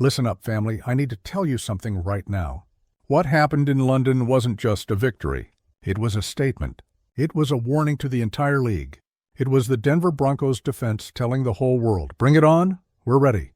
Listen up, family. I need to tell you something right now. What happened in London wasn't just a victory. It was a statement. It was a warning to the entire league. It was the Denver Broncos defense telling the whole world, "Bring it on, we're ready."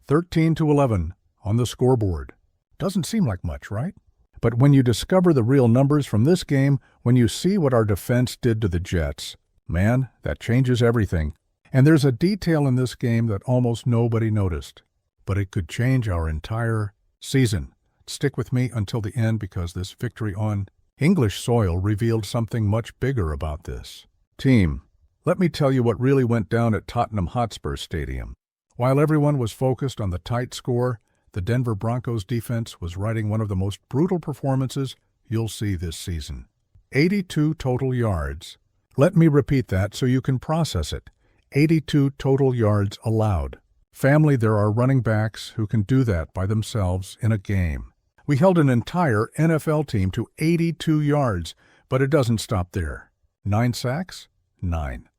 13-11 on the scoreboard. Doesn't seem like much, right? But when you discover the real numbers from this game, when you see what our defense did to the Jets, man, that changes everything. And there's a detail in this game that almost nobody noticed, but it could change our entire season. Stick with me until the end because this victory on English soil revealed something much bigger about this team. Let me tell you what really went down at Tottenham Hotspur Stadium. While everyone was focused on the tight score, the Denver Broncos defense was riding one of the most brutal performances you'll see this season. 82 total yards. Let me repeat that so you can process it. 82 total yards allowed. Family, there are running backs who can do that by themselves in a game. We held an entire NFL team to 82 yards, but it doesn't stop there. 9 sacks? 9.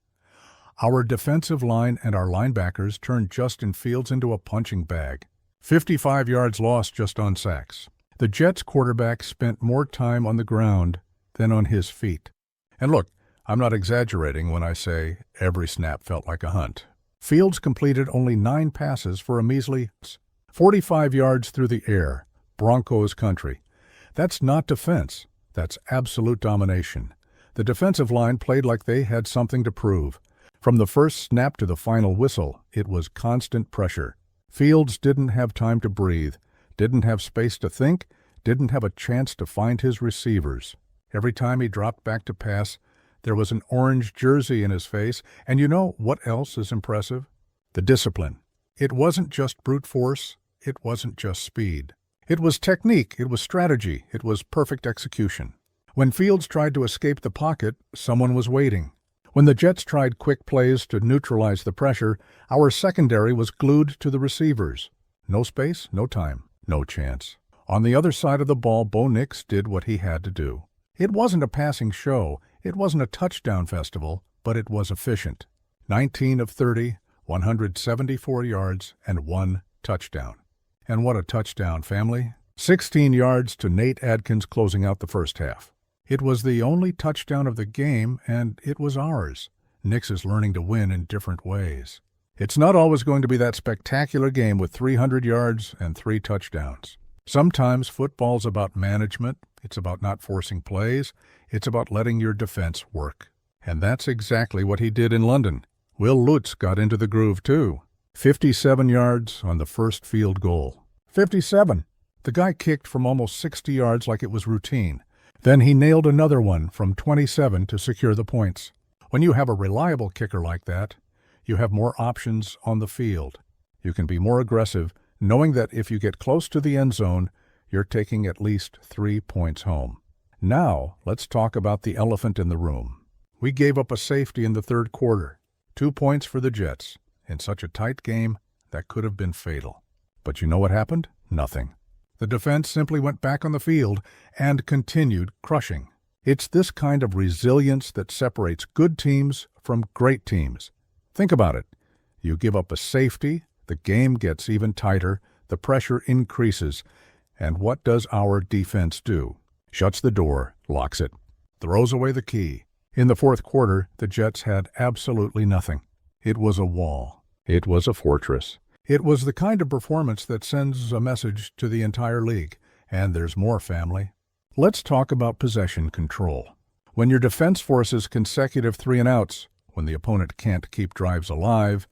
Our defensive line and our linebackers turned Justin Fields into a punching bag. 55 yards lost just on sacks. The Jets quarterback spent more time on the ground than on his feet. And look, I'm not exaggerating when I say every snap felt like a hunt. Fields completed only 9 passes for a measly 45 yards through the air. Broncos country. That's not defense. That's absolute domination. The defensive line played like they had something to prove. From the first snap to the final whistle, it was constant pressure. Fields didn't have time to breathe, didn't have space to think, didn't have a chance to find his receivers. Every time he dropped back to pass, there was an orange jersey in his face, and you know what else is impressive? The discipline. It wasn't just brute force, it wasn't just speed. It was technique, it was strategy, it was perfect execution. When Fields tried to escape the pocket, someone was waiting. When the Jets tried quick plays to neutralize the pressure, our secondary was glued to the receivers. No space, no time, no chance. On the other side of the ball, Bo Nix did what he had to do. It wasn't a passing show, it wasn't a touchdown festival, but it was efficient. 19 of 30, 174 yards, and 1 touchdown. And what a touchdown, family. 16 yards to Nate Adkins closing out the first half. It was the only touchdown of the game, and it was ours. Nix is learning to win in different ways. It's not always going to be that spectacular game with 300 yards and 3 touchdowns. Sometimes football's about management, it's about not forcing plays, it's about letting your defense work. And that's exactly what he did in London. Will Lutz got into the groove too. 57 yards on the first field goal. 57! The guy kicked from almost 60 yards like it was routine. Then he nailed another one from 27 to secure the points. When you have a reliable kicker like that, you have more options on the field. You can be more aggressive, knowing that if you get close to the end zone, you're taking at least 3 points home. Now, let's talk about the elephant in the room. We gave up a safety in the third quarter. 2 points for the Jets. In such a tight game, that could have been fatal. But you know what happened? Nothing. The defense simply went back on the field and continued crushing. It's this kind of resilience that separates good teams from great teams. Think about it. You give up a safety, the game gets even tighter, the pressure increases, and what does our defense do? Shuts the door, locks it, throws away the key. In the fourth quarter, the Jets had absolutely nothing. It was a wall. It was a fortress. It was the kind of performance that sends a message to the entire league. And there's more, family. Let's talk about possession control. When your defense forces consecutive 3-and-outs, when the opponent can't keep drives alive,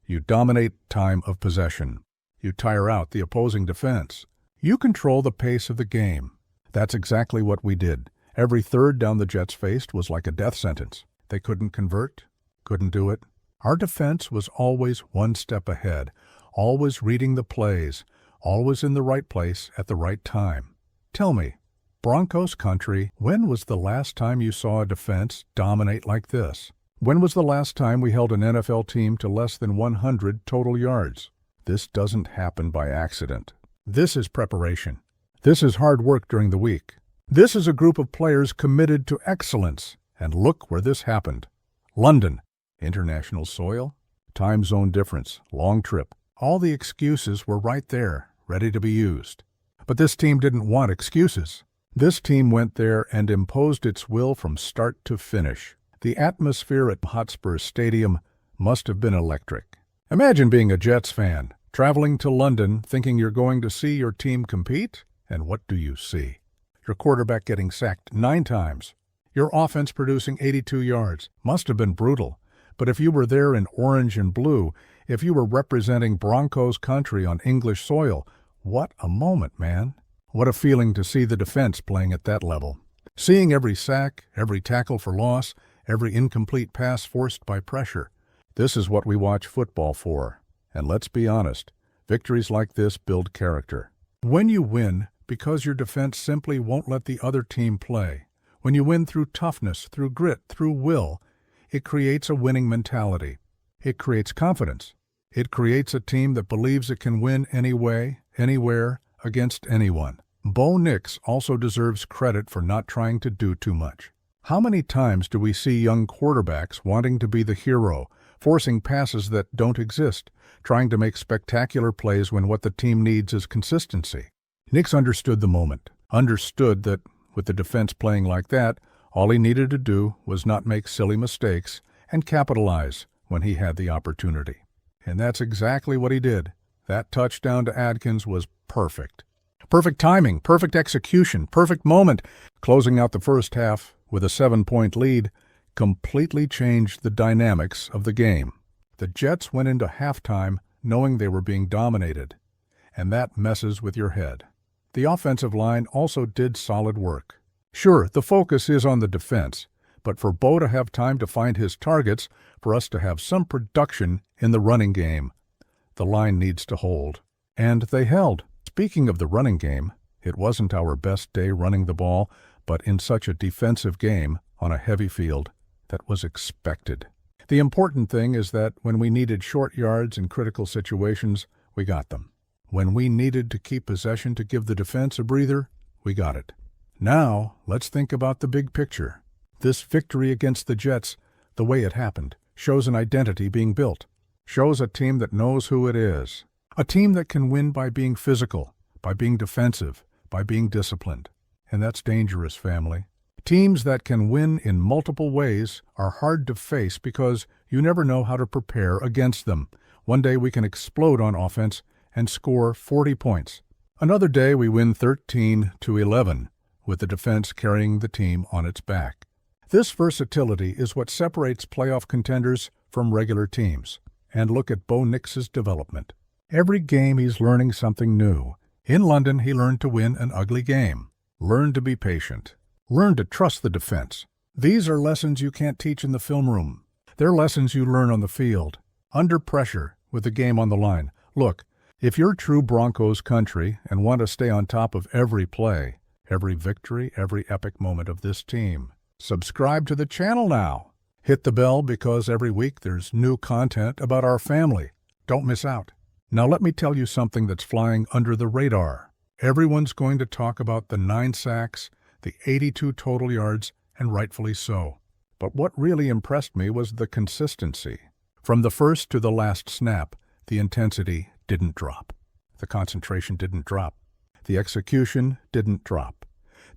you dominate time of possession. You tire out the opposing defense. You control the pace of the game. That's exactly what we did. Every third down the Jets faced was like a death sentence. They couldn't convert, couldn't do it. Our defense was always one step ahead, always reading the plays, always in the right place at the right time. Tell me, Broncos country, when was the last time you saw a defense dominate like this? When was the last time we held an NFL team to less than 100 total yards? This doesn't happen by accident. This is preparation. This is hard work during the week. This is a group of players committed to excellence. And look where this happened. London. International soil, time zone difference, long trip. All the excuses were right there, ready to be used. But this team didn't want excuses. This team went there and imposed its will from start to finish. The atmosphere at Hotspur Stadium must have been electric. Imagine being a Jets fan, traveling to London thinking you're going to see your team compete, and what do you see? Your quarterback getting sacked 9 times. Your offense producing 82 yards. Must have been brutal. But if you were there in orange and blue, if you were representing Broncos country on English soil, what a moment, man. What a feeling to see the defense playing at that level. Seeing every sack, every tackle for loss, every incomplete pass forced by pressure. This is what we watch football for. And let's be honest, victories like this build character. When you win, because your defense simply won't let the other team play, when you win through toughness, through grit, through will, it creates a winning mentality. It creates confidence. It creates a team that believes it can win anyway, anywhere, against anyone. Bo Nix also deserves credit for not trying to do too much. How many times do we see young quarterbacks wanting to be the hero, forcing passes that don't exist, trying to make spectacular plays when what the team needs is consistency? Nix understood the moment, understood that with the defense playing like that, all he needed to do was not make silly mistakes and capitalize when he had the opportunity. And that's exactly what he did. That touchdown to Adkins was perfect. Perfect timing, perfect execution, perfect moment. Closing out the first half with a 7-point lead completely changed the dynamics of the game. The Jets went into halftime knowing they were being dominated, and that messes with your head. The offensive line also did solid work. Sure, the focus is on the defense, but for Bo to have time to find his targets, for us to have some production in the running game, the line needs to hold. And they held. Speaking of the running game, it wasn't our best day running the ball, but in such a defensive game on a heavy field, that was expected. The important thing is that when we needed short yards in critical situations, we got them. When we needed to keep possession to give the defense a breather, we got it. Now, let's think about the big picture. This victory against the Jets, the way it happened, shows an identity being built, shows a team that knows who it is, a team that can win by being physical, by being defensive, by being disciplined. And that's dangerous, family. Teams that can win in multiple ways are hard to face because you never know how to prepare against them. One day we can explode on offense and score 40 points. Another day we win 13-11, with the defense carrying the team on its back. This versatility is what separates playoff contenders from regular teams. And look at Bo Nix's development. Every game he's learning something new. In London, he learned to win an ugly game, learned to be patient, learned to trust the defense. These are lessons you can't teach in the film room. They're lessons you learn on the field, under pressure, with the game on the line. Look, if you're true Broncos country and want to stay on top of every play, every victory, every epic moment of this team, subscribe to the channel now. Hit the bell because every week there's new content about our family. Don't miss out. Now let me tell you something that's flying under the radar. Everyone's going to talk about the 9 sacks, the 82 total yards, and rightfully so. But what really impressed me was the consistency. From the first to the last snap, the intensity didn't drop. The concentration didn't drop. The execution didn't drop.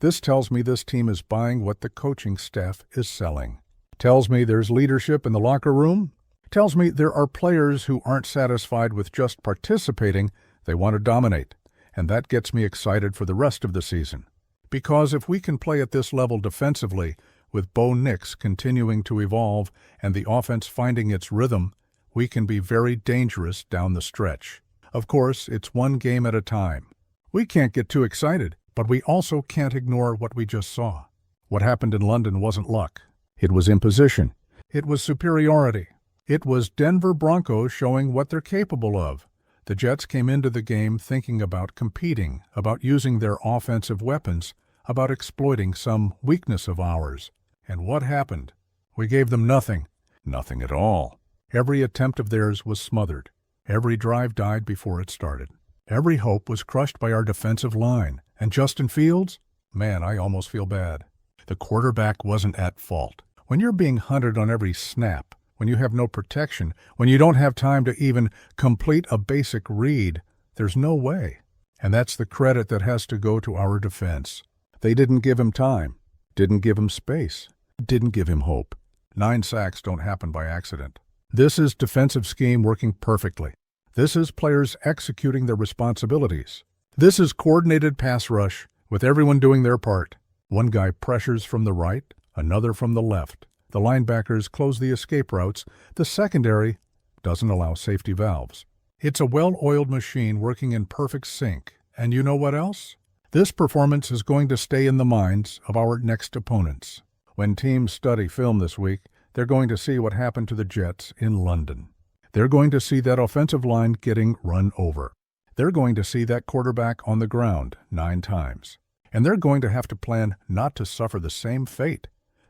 This tells me this team is buying what the coaching staff is selling. Tells me there's leadership in the locker room. Tells me there are players who aren't satisfied with just participating, they want to dominate. And that gets me excited for the rest of the season. Because if we can play at this level defensively, with Bo Nix continuing to evolve and the offense finding its rhythm, we can be very dangerous down the stretch. Of course, it's one game at a time. We can't get too excited, but we also can't ignore what we just saw. What happened in London wasn't luck. It was imposition. It was superiority. It was Denver Broncos showing what they're capable of. The Jets came into the game thinking about competing, about using their offensive weapons, about exploiting some weakness of ours. And what happened? We gave them nothing. Nothing at all. Every attempt of theirs was smothered. Every drive died before it started. Every hope was crushed by our defensive line. And Justin Fields? Man, I almost feel bad. The quarterback wasn't at fault. When you're being hunted on every snap, when you have no protection, when you don't have time to even complete a basic read, there's no way. And that's the credit that has to go to our defense. They didn't give him time, didn't give him space, didn't give him hope. 9 sacks don't happen by accident. This is defensive scheme working perfectly. This is players executing their responsibilities. This is coordinated pass rush with everyone doing their part. One guy pressures from the right, another from the left. The linebackers close the escape routes. The secondary doesn't allow safety valves. It's a well-oiled machine working in perfect sync. And you know what else? This performance is going to stay in the minds of our next opponents. When teams study film this week, they're going to see what happened to the Jets in London. They're going to see that offensive line getting run over. They're going to see that quarterback on the ground 9 times. And they're going to have to plan not to suffer the same fate.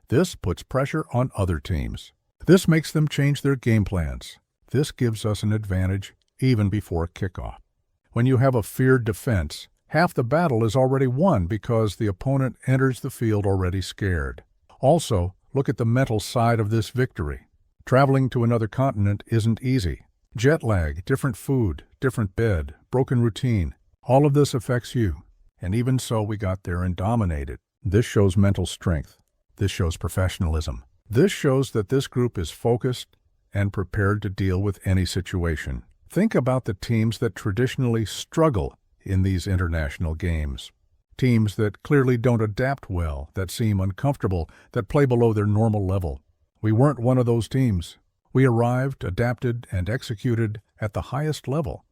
This puts pressure on other teams. This makes them change their game plans. This gives us an advantage even before kickoff. When you have a feared defense, half the battle is already won because the opponent enters the field already scared. Also, look at the mental side of this victory. Traveling to another continent isn't easy. Jet lag, different food, different bed, broken routine, all of this affects you. And even so, we got there and dominated. This shows mental strength. This shows professionalism. This shows that this group is focused and prepared to deal with any situation. Think about the teams that traditionally struggle in these international games. Teams that clearly don't adapt well, that seem uncomfortable, that play below their normal level. We weren't one of those teams. We arrived, adapted, and executed at the highest level.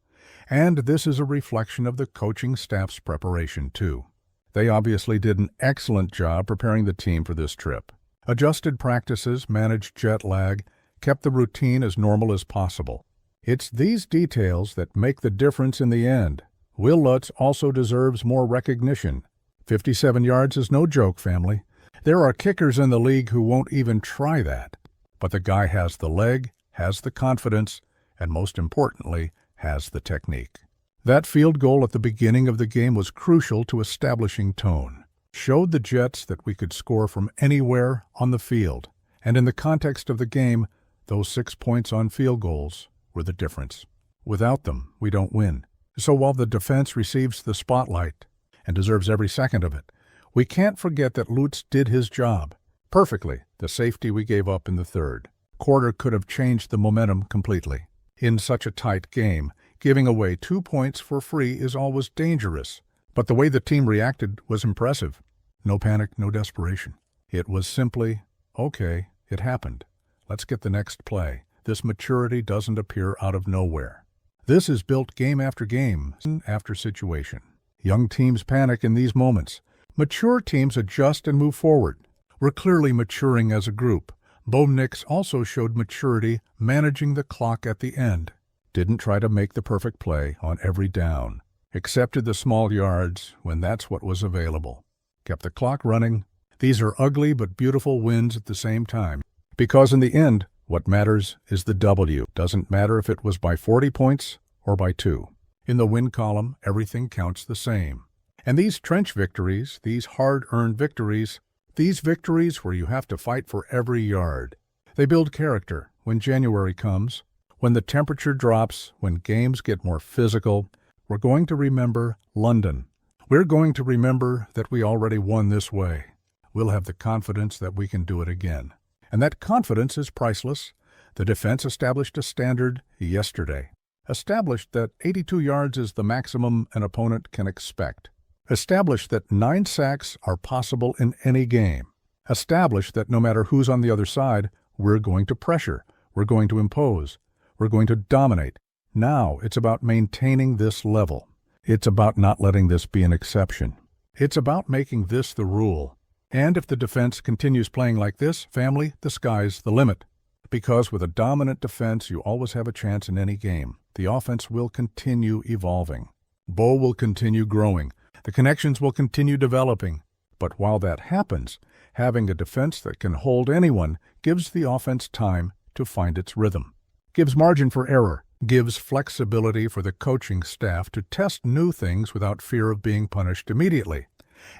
And this is a reflection of the coaching staff's preparation, too. They obviously did an excellent job preparing the team for this trip. Adjusted practices, managed jet lag, kept the routine as normal as possible. It's these details that make the difference in the end. Will Lutz also deserves more recognition. 57 yards is no joke, family. There are kickers in the league who won't even try that. But the guy has the leg, has the confidence, and most importantly, has the technique. That field goal at the beginning of the game was crucial to establishing tone. Showed the Jets that we could score from anywhere on the field. And in the context of the game, those 6 points on field goals were the difference. Without them, we don't win. So while the defense receives the spotlight and deserves every second of it, we can't forget that Lutz did his job perfectly. The safety we gave up in the third quarter could have changed the momentum completely. In such a tight game, giving away 2 points for free is always dangerous. But the way the team reacted was impressive. No panic, no desperation. It was simply, okay, it happened. Let's get the next play. This maturity doesn't appear out of nowhere. This is built game after game, after situation. Young teams panic in these moments. Mature teams adjust and move forward. We're clearly maturing as a group. Bo Nix also showed maturity managing the clock at the end. Didn't try to make the perfect play on every down. Accepted the small yards when that's what was available. Kept the clock running. These are ugly but beautiful wins at the same time. Because in the end, what matters is the W. Doesn't matter if it was by 40 points or by 2. In the win column, everything counts the same. And these trench victories, these hard-earned victories, these victories where you have to fight for every yard, they build character when January comes, when the temperature drops, when games get more physical. We're going to remember London. We're going to remember that we already won this way. We'll have the confidence that we can do it again. And that confidence is priceless. The defense established a standard yesterday. Established that 82 yards is the maximum an opponent can expect. Established that 9 sacks are possible in any game. Established that no matter who's on the other side, we're going to pressure, we're going to impose, we're going to dominate. Now it's about maintaining this level. It's about not letting this be an exception. It's about making this the rule. And if the defense continues playing like this, family, the sky's the limit. Because with a dominant defense, you always have a chance in any game. The offense will continue evolving. Bo will continue growing. The connections will continue developing. But while that happens, having a defense that can hold anyone gives the offense time to find its rhythm. Gives margin for error. Gives flexibility for the coaching staff to test new things without fear of being punished immediately.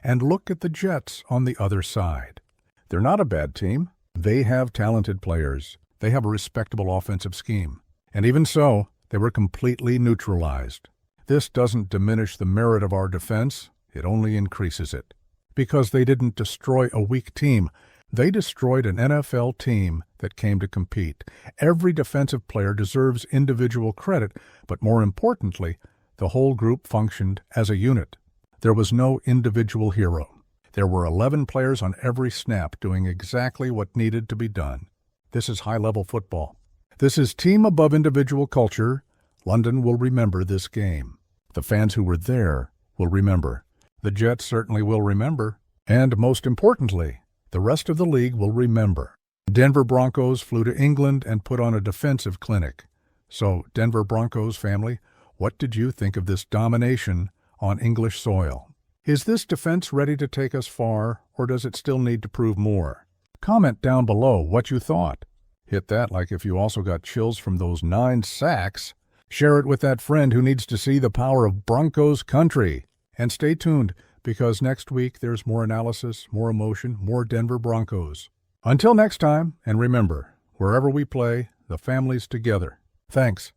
And look at the Jets on the other side. They're not a bad team. They have talented players. They have a respectable offensive scheme. And even so, they were completely neutralized. This doesn't diminish the merit of our defense, it only increases it. Because they didn't destroy a weak team, they destroyed an NFL team that came to compete. Every defensive player deserves individual credit, but more importantly, the whole group functioned as a unit. There was no individual hero. There were 11 players on every snap doing exactly what needed to be done. This is high-level football. This is team above individual culture. London will remember this game. The fans who were there will remember. The Jets certainly will remember. And most importantly, the rest of the league will remember. Denver Broncos flew to England and put on a defensive clinic. So, Denver Broncos family, what did you think of this domination on English soil? Is this defense ready to take us far, or does it still need to prove more? Comment down below what you thought. Hit that like if you also got chills from those 9 sacks. Share it with that friend who needs to see the power of Broncos country. And stay tuned, because next week there's more analysis, more emotion, more Denver Broncos. Until next time, and remember, wherever we play, the family's together. Thanks.